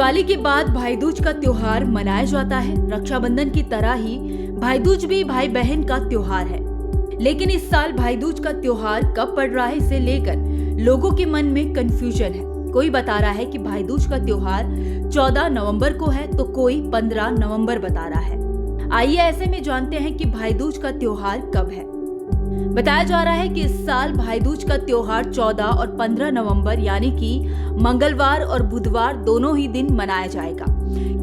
दिवाली के बाद भाई दूज का त्योहार मनाया जाता है। रक्षाबंधन की तरह ही भाई दूज भी भाई बहन का त्योहार है। लेकिन इस साल भाई दूज का त्योहार कब पड़ रहा है, इसे लेकर लोगों के मन में कंफ्यूजन है। कोई बता रहा है कि भाई दूज का त्योहार 14 नवंबर को है, तो कोई 15 नवंबर बता रहा है। आइए ऐसे में जानते हैं कि भाई दूज का त्योहार कब है। बताया जा रहा है कि इस साल भाई दूज का त्योहार 14 और 15 नवंबर यानी कि मंगलवार और बुधवार दोनों ही दिन मनाया जाएगा,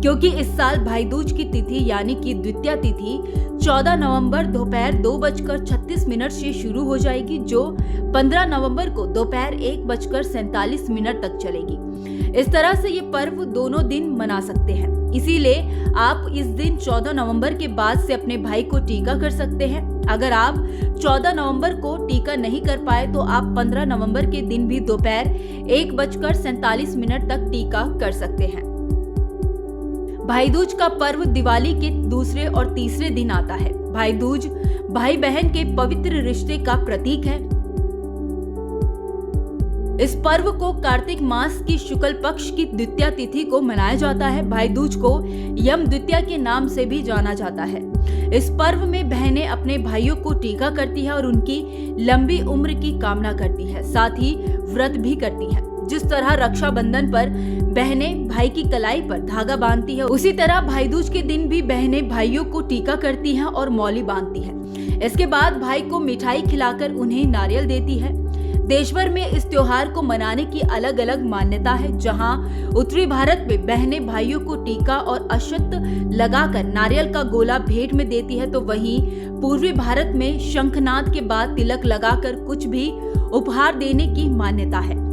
क्योंकि इस साल भाई दूज की तिथि यानी कि द्वितीया तिथि 14 नवंबर दोपहर 2:36 से शुरू हो जाएगी, जो 15 नवंबर को दोपहर 1:47 तक चलेगी। इस तरह से ये पर्व दोनों दिन मना सकते हैं। इसीलिए आप इस दिन 14 नवंबर के बाद से अपने भाई को टीका कर सकते हैं। अगर आप 14 नवंबर को टीका नहीं कर पाए तो आप 15 नवंबर के दिन भी दोपहर 1:47 तक टीका कर सकते हैं। भाई दूज का पर्व दिवाली के दूसरे और तीसरे दिन आता है। भाई दूज भाई बहन के पवित्र रिश्ते का प्रतीक है। इस पर्व को कार्तिक मास की शुक्ल पक्ष की द्वितीया तिथि को मनाया जाता है। भाई दूज को यम द्वितीया के नाम से भी जाना जाता है। इस पर्व में बहनें अपने भाइयों को टीका करती है और उनकी लंबी उम्र की कामना करती है, साथ ही व्रत भी करती है। जिस तरह रक्षाबंधन पर बहनें भाई की कलाई पर धागा बांधती है, उसी तरह भाई दूज के दिन भी बहनें भाइयों को टीका करती हैं और मौली बांधती हैं। इसके बाद भाई को मिठाई खिलाकर उन्हें नारियल देती है। देश भर में इस त्योहार को मनाने की अलग अलग मान्यता है। जहां उत्तरी भारत में बहनें भाइयों को टीका और अक्षत लगाकर नारियल का गोला भेंट में देती है, तो वहीं पूर्वी भारत में शंखनाद के बाद तिलक लगाकर कुछ भी उपहार देने की मान्यता है।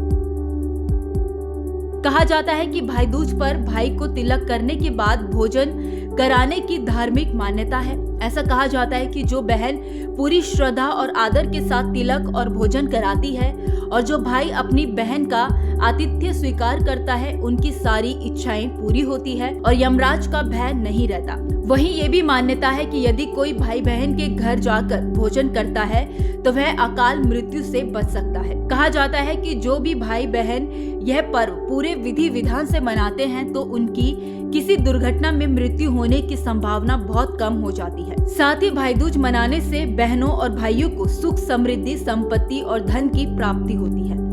कहा जाता है कि भाई दूज पर भाई को तिलक करने के बाद भोजन कराने की धार्मिक मान्यता है। ऐसा कहा जाता है कि जो बहन पूरी श्रद्धा और आदर के साथ तिलक और भोजन कराती है और जो भाई अपनी बहन का आतिथ्य स्वीकार करता है, उनकी सारी इच्छाएं पूरी होती है और यमराज का भय नहीं रहता। वहीं ये भी मान्यता है कि यदि कोई भाई बहन के घर जाकर भोजन करता है तो वह अकाल मृत्यु से बच सकता है। कहा जाता है कि जो भी भाई बहन यह पर्व पूरे विधि विधान से मनाते हैं तो उनकी किसी दुर्घटना में मृत्यु होने की संभावना बहुत कम हो जाती है। साथ ही भाई दूज मनाने से बहनों और भाइयों को सुख, समृद्धि, संपत्ति और धन की प्राप्ति होती है।